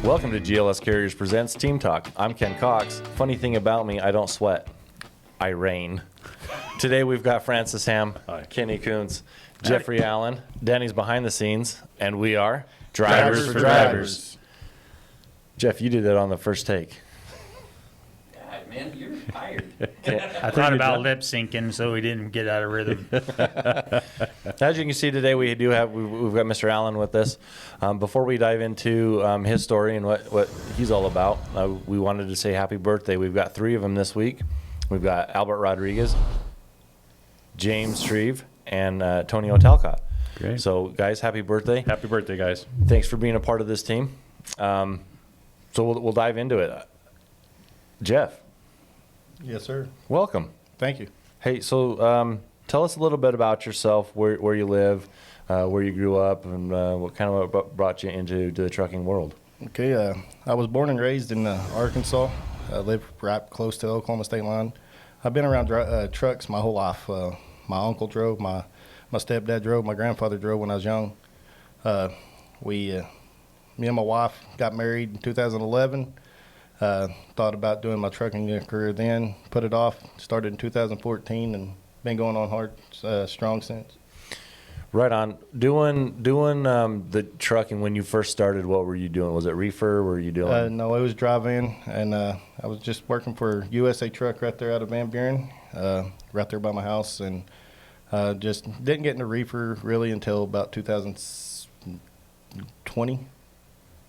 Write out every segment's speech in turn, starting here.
Welcome to GLS Carriers Presents Team Talk. I'm Ken Cox. Funny thing about me, I don't sweat. I rain. Today we've got Francis Ham, Kenny Kuntz, Jeffrey Allen, Danny's behind the scenes, and we are Drivers for Drivers. Jeff, you did that on the first take. God, man, you're tired. I thought about lip syncing so we didn't get out of rhythm. As you can see today, we've got Mr. Allen with us. Before we dive into his story and what he's all about, we wanted to say happy birthday. We've got three of them this week. We've got Albert Rodriguez, James Shreve, and Tony O'Talcott. Great. So, guys, happy birthday. Happy birthday, guys. Thanks for being a part of this team. So we'll dive into it. Jeff. Yes, sir. Welcome. Thank you. Hey, so tell us a little bit about yourself, where you live, where you grew up, and what kind of brought you into the trucking world. Okay, I was born and raised in Arkansas. I live right close to the Oklahoma state line. I've been around trucks my whole life. My uncle drove, my stepdad drove, my grandfather drove when I was young. Me and my wife got married in 2011. Thought about doing my trucking career then, put it off, started in 2014, and been going on hard, strong since. Right on. Doing the trucking when you first started, what were you doing? Was it reefer? Were you doing? No, it was drive-in, and I was just working for USA Truck right there out of Van Buren, right there by my house, and just didn't get into reefer really until about 2020.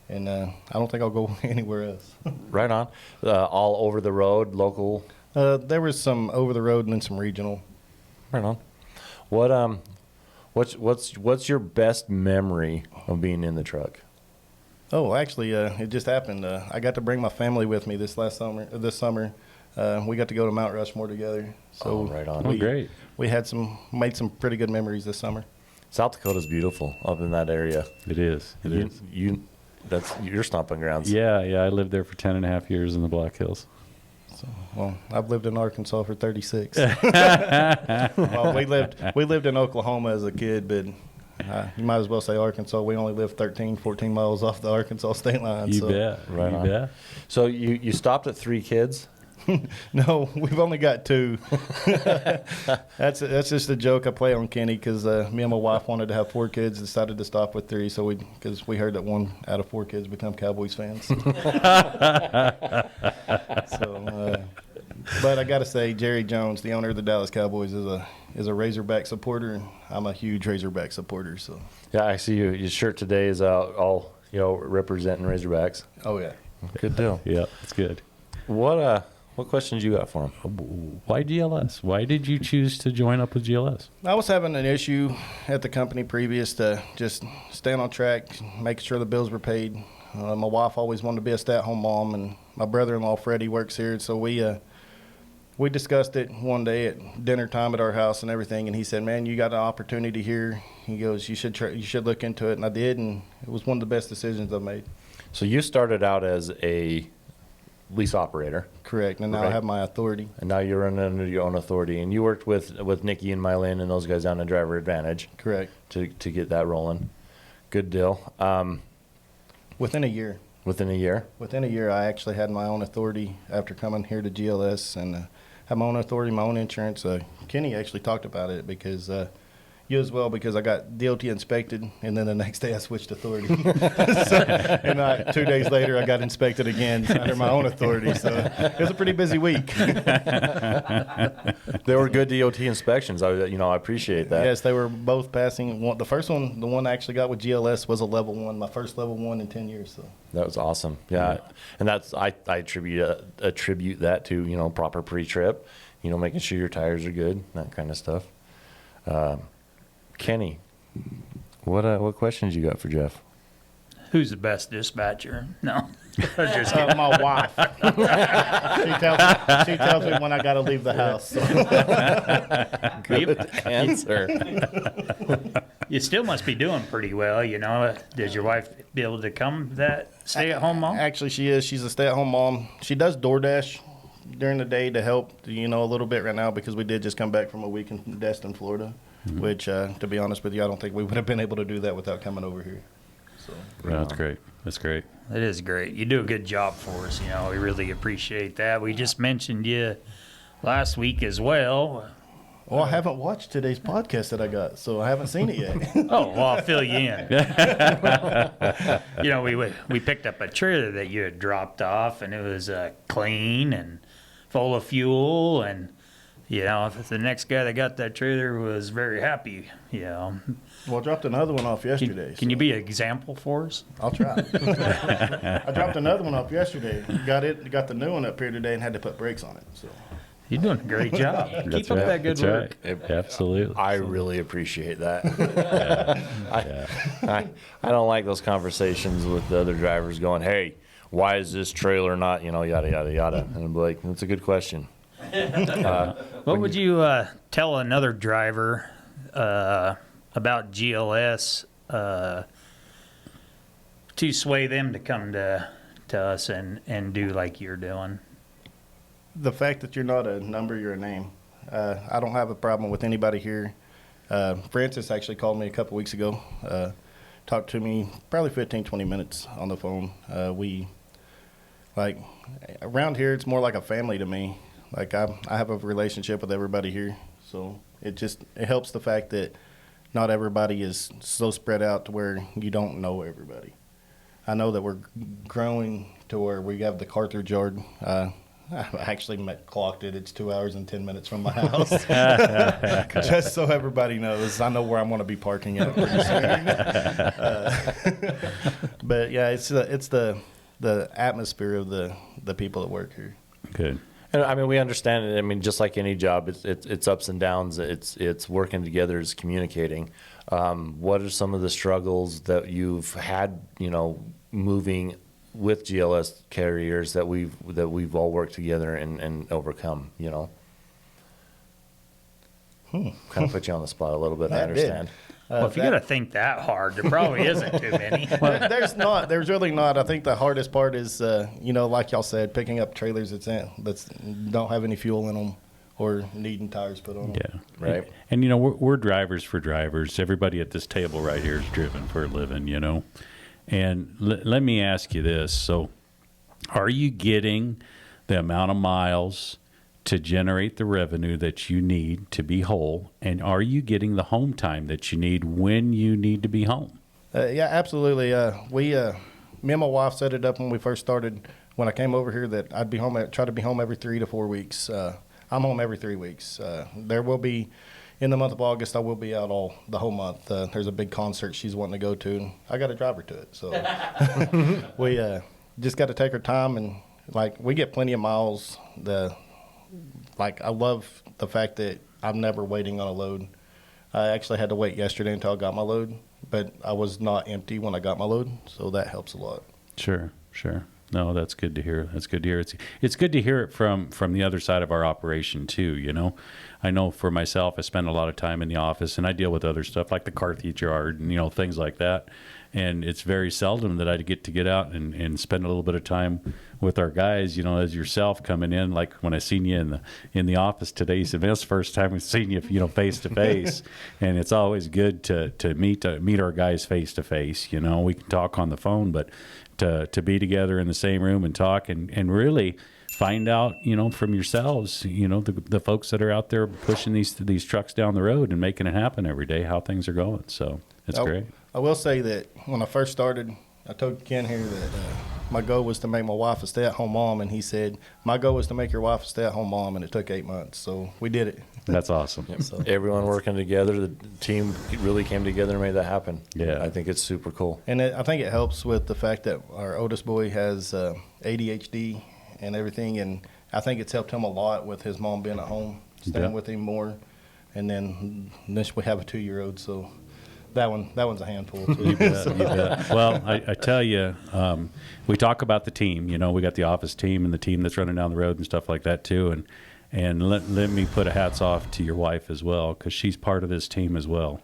And I don't think I'll go anywhere else. Right on. All over the road, local? There was some over the road and then some regional. Right on. What's your best memory of being in the truck? Oh, actually, it just happened. I got to bring my family with me this summer. We got to go to Mount Rushmore together. So right on. Great. We made some pretty good memories this summer. South Dakota's beautiful up in that area. It is. It is. That's your stomping grounds. Yeah. I lived there for 10 and a half years in the Black Hills. So, well, I've lived in Arkansas for 36. Well, we lived in Oklahoma as a kid, but you might as well say Arkansas. We only live 13, 14 miles off the Arkansas state line. You bet. Right you on. bet. So you stopped at 3 kids? No, we've only got 2. That's just a joke I play on Kenny because me and my wife wanted to have 4 kids, decided to stop with 3, because we heard that 1 out of 4 kids become Cowboys fans. But I got to say, Jerry Jones, the owner of the Dallas Cowboys, is a Razorback supporter, and I'm a huge Razorback supporter. So Yeah, I see your shirt today is all representing Razorbacks. oh yeah. Good deal. Yeah, it's good. What questions you got for him? Why GLS? Why did you choose to join up with GLS? I was having an issue at the company previous to just staying on track, making sure the bills were paid. My wife always wanted to be a stay-at-home mom, and my brother-in-law, Freddie, works here. So we discussed it one day at dinner time at our house and everything, and he said, man, you got an opportunity here. He goes, you should look into it, and I did, and it was one of the best decisions I've made. So you started out as a lease operator. Correct, and now I have my authority. And now you're running under your own authority. And you worked with Nikki and Mylene and those guys down in Driver Advantage. Correct. To get that rolling. Good deal. Within a year. Within a year? Within a year, I actually had my own authority after coming here to GLS and had my own authority, my own insurance. Kenny actually talked about it because you as well, because I got DOT inspected, and then the next day I switched authority. And 2 days later, I got inspected again under my own authority. So it was a pretty busy week. They were good DOT inspections. I appreciate that. Yes, they were both passing. The first one, the one I actually got with GLS, was a level 1, my first level 1 in 10 years. So that was awesome. Yeah, and I attribute that to proper pre-trip, making sure your tires are good, that kind of stuff. Kenny, what questions you got for Jeff? Who's the best dispatcher? No. I was just kidding. my wife. She tells me when I got to leave the house. So. Good answer. You still must be doing pretty well, Does your wife be able to come that stay-at-home mom? Actually, she is. She's a stay-at-home mom. She does DoorDash during the day to help, a little bit right now because we did just come back from a week in Destin, Florida. Mm-hmm. Which, to be honest with you, I don't think we would have been able to do that without coming over here. So Yeah, that's great. That's great. It is great. You do a good job for us. We really appreciate that. We just mentioned you last week as well. well, I haven't watched today's podcast that I got, so I haven't seen it yet. Oh, well, I'll fill you in. We picked up a trailer that you had dropped off, and it was clean and full of fuel, and the next guy that got that trailer was very happy. Well, I dropped another one off yesterday. Can you be an example for us? I'll try. I dropped another one off yesterday. Got the new one up here today, and had to put brakes on it. So You're doing a great job. Keep up that good That's work. right. Absolutely. I really appreciate that. I don't like those conversations with the other drivers going, hey, why is this trailer not, yada, yada, yada. And I'm like, that's a good question. What would you tell another driver about GLS to sway them to come to us and do like you're doing? the fact that you're not a number, you're a name. I don't have a problem with anybody here. Francis actually called me a couple weeks ago, talked to me probably 15, 20 minutes on the phone. Around here, it's more like a family to me. Like I have a relationship with everybody here. So it helps the fact that not everybody is so spread out to where you don't know everybody. I know that we're growing to where we have the Carthage yard. I actually clocked it. It's 2 hours and 10 minutes from my house. Just so everybody knows, I know where I'm going to be parking at pretty soon. But yeah, it's the atmosphere of the people that work here. Good. And I mean, we understand it. I mean, just like any job, it's ups and downs. It's working together, it's communicating. What are some of the struggles that you've had, moving with GLS carriers that we've all worked together and overcome, Kind of put you on the spot a little bit, I understand. Well, if you got to think that hard, there probably isn't too many. There's not. There's really not. I think the hardest part is, like y'all said, picking up trailers that's don't have any fuel in them or needing tires put on them. Yeah. Right. And we're drivers for drivers. Everybody at this table right here is driven for a living, And let me ask you this. So are you getting the amount of miles to generate the revenue that you need to be whole? And are you getting the home time that you need when you need to be home? Yeah, absolutely. Me and my wife set it up when we first started. When I came over here, that I'd be home. Try to be home every 3 to 4 weeks. I'm home every 3 weeks. There will be, in the month of August, I will be out the whole month. There's a big concert she's wanting to go to, and I got to drive her to it. So we just got to take her time, and we get plenty of miles. I love the fact that I'm never waiting on a load. I actually had to wait yesterday until I got my load, but I was not empty when I got my load, so that helps a lot. Sure. No, that's good to hear. It's good to hear it from the other side of our operation too, I know for myself, I spend a lot of time in the office and I deal with other stuff like the Carthage yard and, things like that. And it's very seldom that I get out and spend a little bit of time with our guys, as yourself coming in. Like when I seen you in the office today, you said, "This is the first time we've seen you, face to face." And it's always good to meet our guys face to face. We can talk on the phone, but to be together in the same room and talk and really find out, from yourselves, the folks that are out there pushing these trucks down the road and making it happen every day, how things are going. So it's great. I will say that when I first started, I told Ken here that my goal was to make my wife a stay-at-home mom, and he said, my goal was to make your wife a stay-at-home mom, and it took 8 months. So we did it. That's awesome. Yep. So everyone working together, the team really came together and made that happen. Yeah. I think it's super cool. And I think it helps with the fact that our oldest boy has ADHD and everything, and I think it's helped him a lot with his mom being at home, staying with him more. And then we have a 2-year-old, so that one's a handful too. You bet. Well, I tell you, we talk about the team. We got the office team and the team that's running down the road and stuff like that too. And let me put a hats off to your wife as well, because she's part of this team as well.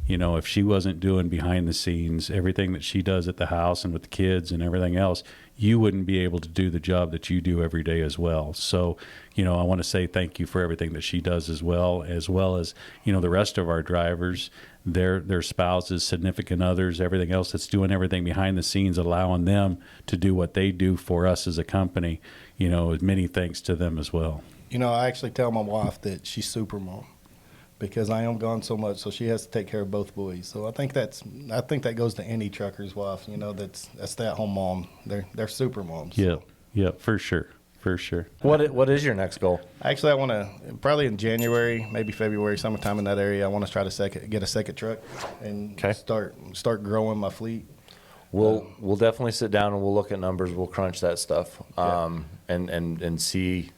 If she wasn't doing behind the scenes, everything that she does at the house and with the kids and everything else, you wouldn't be able to do the job that you do every day as well. So, I want to say thank you for everything that she does as well as, the rest of our drivers their spouses, significant others, everything else that's doing everything behind the scenes, allowing them to do what they do for us as a company, many thanks to them as well. I actually tell my wife that she's super mom because I am gone so much, so she has to take care of both boys. So I think that goes to any trucker's wife, that's that home mom. They're super moms. Yep, for sure. For sure. What is your next goal? Actually, I want to probably in January, maybe February, summertime in that area. I want to try to get a second truck and start growing my fleet. We'll definitely sit down and we'll look at numbers. We'll crunch that stuff and see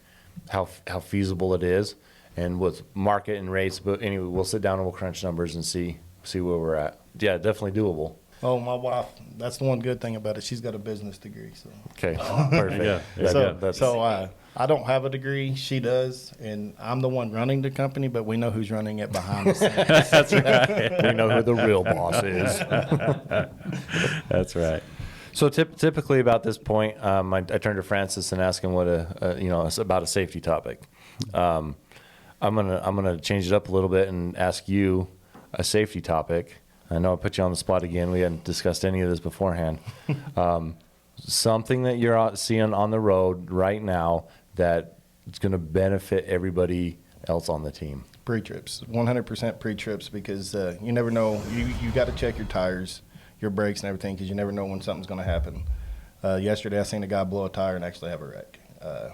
how feasible it is and with market and rates. But anyway, we'll sit down and we'll crunch numbers and see where we're at. Yeah, definitely doable. Oh, my wife, that's the one good thing about it. She's got a business degree. So. Okay, perfect. I don't have a degree. She does, and I'm the one running the company, but we know who's running it behind the scenes. That's right. We know who the real boss is. That's right. So typically about this point, I turn to Francis and ask him what about a safety topic. I'm gonna change it up a little bit and ask you a safety topic. I know I put you on the spot again. We hadn't discussed any of this beforehand. Something that you're seeing on the road right now that it's going to benefit everybody else on the team. Pretrips, 100% pre-trips, because you never know. You got to check your tires, your brakes, and everything, because you never know when something's going to happen. Yesterday, I seen a guy blow a tire and actually have a wreck. I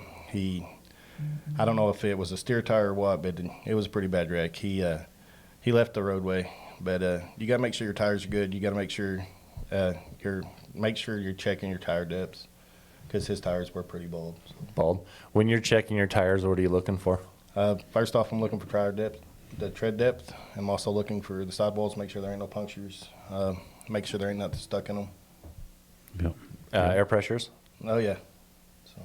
don't know if it was a steer tire or what, but it was a pretty bad wreck. He left the roadway. But you got to make sure your tires are good. You got to make sure you're checking your tire depths, because his tires were pretty bald. Bald. When you're checking your tires, what are you looking for? First off, I'm looking for tire depth, the tread depth. I'm also looking for the sidewalls, make sure there ain't no punctures, make sure there ain't nothing stuck in them. Yep. Air pressures? Oh yeah. So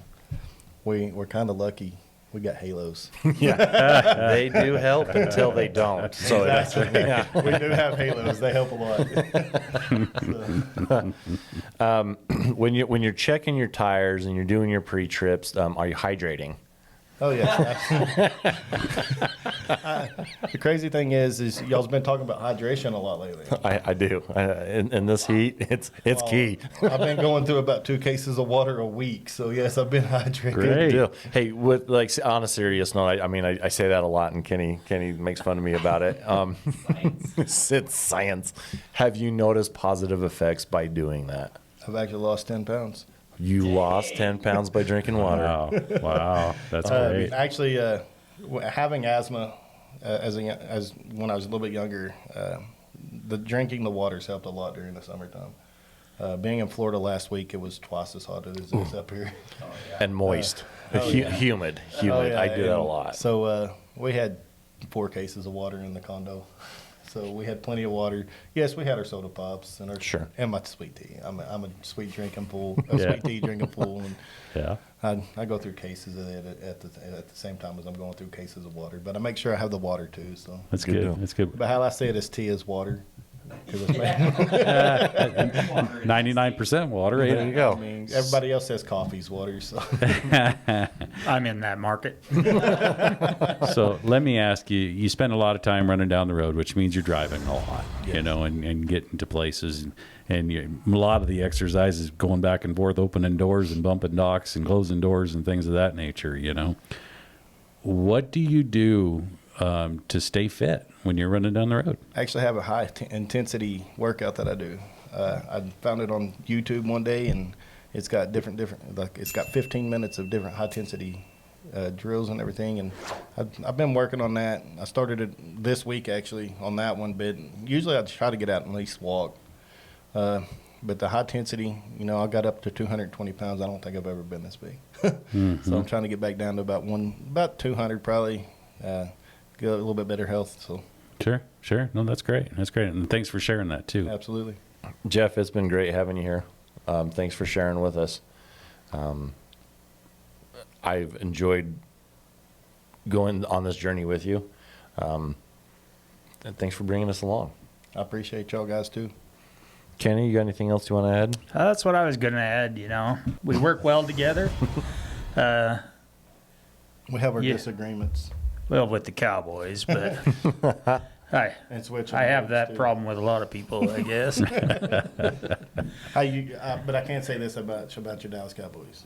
we're kind of lucky. We got halos. Yeah, they do help until they don't. So Yeah, we do have halos. They help a lot. when you're checking your tires and you're doing your pre-trips, are you hydrating? Oh yeah. The crazy thing is y'all's been talking about hydration a lot lately. I do. In this heat, it's key. I've been going through about 2 cases of water a week, so yes, I've been hydrating. Great deal. Hey, on a serious note, I say that a lot, and Kenny makes fun of me about it. It's science. Have you noticed positive effects by doing that? I've actually lost 10 pounds. You lost 10 pounds by drinking water. Wow, that's great. Actually, having asthma as when I was a little bit younger, drinking the water's helped a lot during the summertime. Being in Florida last week, it was twice as hot as it is up here. And moist. Humid. Oh, yeah, I do that a lot. So we had 4 cases of water in the condo. So we had plenty of water. Yes, we had our soda pops and and my sweet tea. I'm a sweet drinking fool, sweet tea drinking fool, and Yeah. I go through cases of it at the same time as I'm going through cases of water. But I make sure I have the water too. So That's good. That's good. But how I say it is tea is water. 99% water. There you go. I mean, everybody else says coffee's water. So I'm in that market. So let me ask you, you spend a lot of time running down the road, which means you're driving a lot, and getting to places. And a lot of the exercise is going back and forth, opening doors and bumping docks and closing doors and things of that nature, What do you do to stay fit when you're running down the road? I actually have a high intensity workout that I do. I found it on YouTube one day, and it's got it's got 15 minutes of different high intensity drills and everything. And I've been working on that. I started it this week actually on that one, but usually I try to get out and at least walk. But the high intensity, I got up to 220 pounds. I don't think I've ever been this big. So I'm trying to get back down to about 200 probably. Get a little bit better health. So Sure. No, that's great. And thanks for sharing that too. absolutely. Jeff, it's been great having you here. Thanks for sharing with us. I've enjoyed going on this journey with you. And thanks for bringing us along. I appreciate y'all guys too. Kenny, you got anything else you want to add? That's what I was going to add, We work well together. We have our Yeah. disagreements. Well, with the Cowboys, but and switch. I on have roads, that too. problem with a lot of people, I guess. But I can't say this about your Dallas Cowboys.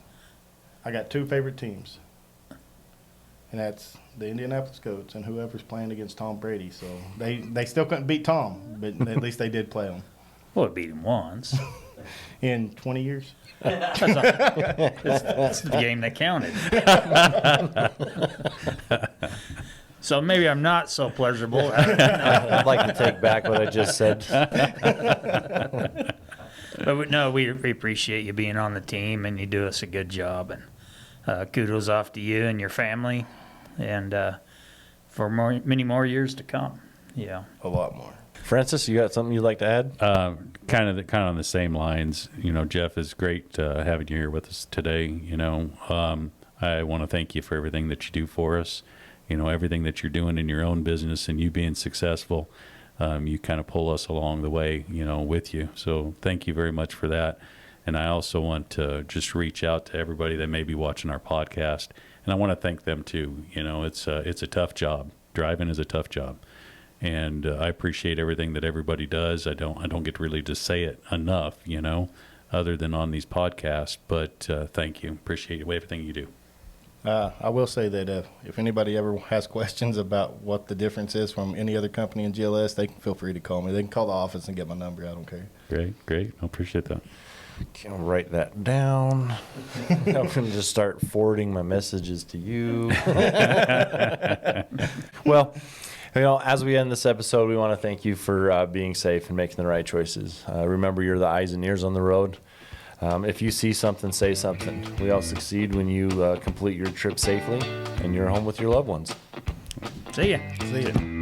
I got two favorite teams, and that's the Indianapolis Colts and whoever's playing against Tom Brady. So they still couldn't beat Tom, but at least they did play him Well, it beat him once. in 20 years. That's the game that counted. So maybe I'm not so pleasurable. I'd like to take back what I just said. But no, we appreciate you being on the team, and you do us a good job. And kudos off to you and your family, and for many more years to come. Yeah. A lot more. Francis, you got something you'd like to add? Kind of on the same lines. You know, Jeff, is great having you here with us today. You know, I want to thank you for everything that you do for us. You know, everything that you're doing in your own business and you being successful. You kind of pull us along the way, you know, with you. So thank you very much for that. And I also want to just reach out to everybody that may be watching our podcast, and I want to thank them too. You know, it's a tough job. Driving is a tough job. And I appreciate everything that everybody does. I don't get really to say it enough, you know, other than on these podcasts. But thank you. Appreciate everything you do. I will say that if anybody ever has questions about what the difference is from any other company in GLS, they can feel free to call me. They can call the office and get my number. I don't care. Great. I appreciate that. Okay, I'll write that down. I'm going to just start forwarding my messages to you. Well, you know, as we end this episode, we want to thank you for being safe and making the right choices. Remember, you're the eyes and ears on the road. If you see something, say something. We all succeed when you complete your trip safely and you're home with your loved ones. See ya. See ya.